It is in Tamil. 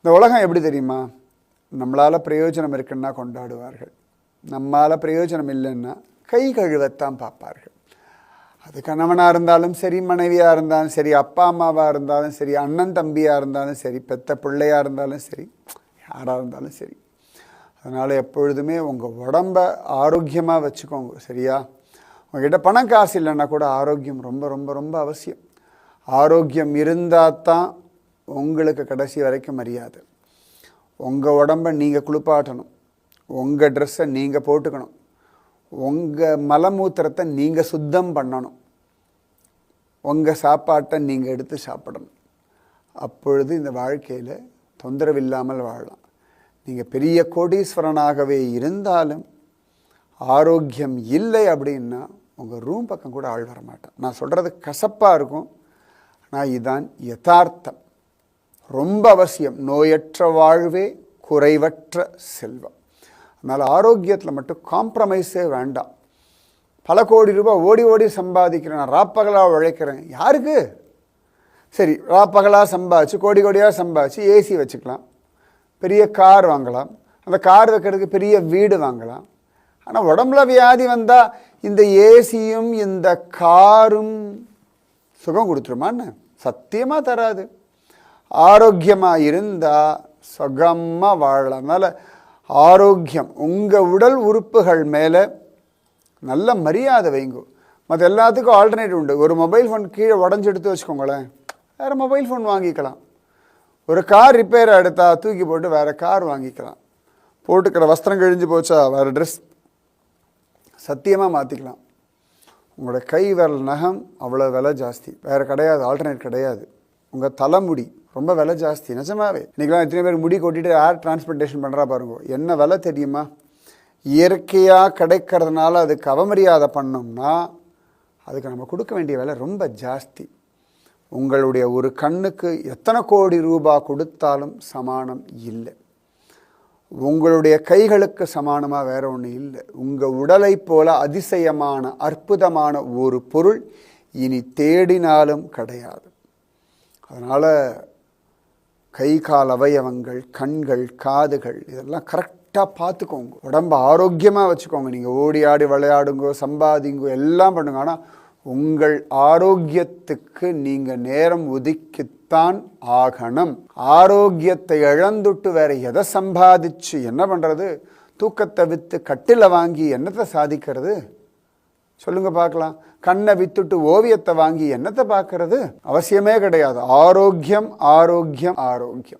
இந்த உலகம் எப்படி தெரியுமா? நம்மளால் பிரயோஜனம் இருக்குன்னா கொண்டாடுவார்கள், நம்மளால் பிரயோஜனம் இல்லைன்னா கை கழுவத்தான் பார்ப்பார்கள். அது கணவனாக இருந்தாலும் சரி, மனைவியாக இருந்தாலும் சரி, அப்பா அம்மாவாக இருந்தாலும் சரி, அண்ணன் தம்பியாக இருந்தாலும் சரி, பெத்த பிள்ளையாக இருந்தாலும் சரி, யாராக இருந்தாலும் சரி. அதனால் எப்பொழுதுமே உங்கள் உடம்பை ஆரோக்கியமாக வச்சுக்கோங்க. சரியா? உங்கள்கிட்ட பணம் காசு இல்லைன்னா கூட ஆரோக்கியம் ரொம்ப ரொம்ப ரொம்ப அவசியம். ஆரோக்கியம் இருந்தால் தான் உங்களுக்கு கடைசி வரைக்கும் மரியாதை. உங்கள் உடம்பை நீங்கள் குளிப்பாட்டணும், உங்கள் ட்ரெஸ்ஸை நீங்கள் போட்டுக்கணும், உங்கள் மலமூத்திரத்தை நீங்கள் சுத்தம் பண்ணணும், உங்கள் சாப்பாட்டை நீங்கள் எடுத்து சாப்பிடணும். அப்பொழுது இந்த வாழ்க்கையில் தொந்தரவு இல்லாமல் வாழலாம். நீங்கள் பெரிய கோடீஸ்வரனாகவே இருந்தாலும் ஆரோக்கியம் இல்லை அப்படின்னா உங்கள் ரூம் பக்கம் கூட ஆள் வர மாட்டான். நான் சொல்கிறது கசப்பாக இருக்கும், ஆனால் இதுதான் யதார்த்தம். ரொம்ப அவசியம். நோயற்ற வாழ்வே குறைவற்ற செல்வம். அதனால் ஆரோக்கியத்தில் மட்டும் காம்ப்ரமைஸே வேண்டாம். பல கோடி ரூபாய் ஓடி ஓடி சம்பாதிக்கிறேன், நான் ராப்பகலாக உழைக்கிறேன். யாருக்கு? சரி, ராப்பகலாக சம்பாதிச்சு கோடி கோடியாக சம்பாதிச்சு ஏசி வச்சுக்கலாம், பெரிய கார் வாங்கலாம், அந்த கார் வைக்கிறதுக்கு பெரிய வீடு வாங்கலாம். ஆனால் உடம்புல வியாதி வந்தால் இந்த ஏசியும் இந்த காரும் சுகம் கொடுத்துருமான்னு? சத்தியமாக தராது. ஆரோக்கியமாக இருந்தால் சுகமாக வாழலாம். அதனால் ஆரோக்கியம், உங்கள் உடல் உறுப்புகள் மேலே நல்ல மரியாதை வைங்க. மற்ற எல்லாத்துக்கும் ஆல்டர்னேட்டிவ் உண்டு. ஒரு மொபைல் ஃபோன் கீழே உடஞ்சி எடுத்து வச்சுக்கோங்களேன், வேறு மொபைல் ஃபோன் வாங்கிக்கலாம். ஒரு கார் ரிப்பேர் எடுத்தால் தூக்கி போட்டு வேறு கார் வாங்கிக்கலாம். போட்டுக்கிற வஸ்திரம் கிழிஞ்சு போச்சா வேறு ட்ரெஸ் சத்தியமாக மாற்றிக்கலாம். உங்களோட கை விரல் நகம் அவ்வளோ விலை ஜாஸ்தி, வேறு கிடையாது, ஆல்டர்னேட் கிடையாது. உங்கள் தலைமுடி ரொம்ப விலை ஜாஸ்தி, நிஜமாவே. இன்றைக்கெலாம் எத்தனை பேர் முடி கொட்டிட்டு ஏர் டிரான்ஸ்போர்ட்டேஷன் பண்ணுறா பாருங்க. என்ன விலை தெரியுமா? இயற்கையாக கிடைக்கிறதுனால அதுக்கு அவமரியாதை பண்ணோம்னா அதுக்கு நம்ம கொடுக்க வேண்டிய விலை ரொம்ப ஜாஸ்தி. உங்களுடைய ஒரு கண்ணுக்கு எத்தனை கோடி ரூபாய் கொடுத்தாலும் சமானம் இல்லை. உங்களுடைய கைகளுக்கு சமானமாக வேற ஒன்று இல்லை. உங்கள் உடலை போல அதிசயமான அற்புதமான ஒரு பொருள் இனி தேடினாலும் கிடையாது. அதனால் கை கால் அவயவங்கள், கண்கள், காதுகள் இதெல்லாம் கரெக்டாக பார்த்துக்கோங்க. உடம்பை ஆரோக்கியமாக வச்சுக்கோங்க. நீங்கள் ஓடி ஆடி விளையாடுங்கோ, சம்பாதிங்கோ, எல்லாம் பண்ணுங்க. ஆனால் உங்கள் ஆரோக்கியத்துக்கு நீங்கள் நேரம் ஒதுக்கித்தான் ஆகணும். ஆரோக்கியத்தை இழந்துட்டு வேற எதை சம்பாதிச்சு என்ன பண்ணுறது? தூக்கத்தை விற்று கட்டில வாங்கி என்னத்தை சாதிக்கிறது? சொல்லுங்க பார்க்கலாம். கண்ணை வித்துட்டு ஓவியத்தை வாங்கி என்னத்தை பார்க்கறது? அவசியமே கிடையாது. ஆரோக்கியம், ஆரோக்கியம், ஆரோக்கியம்.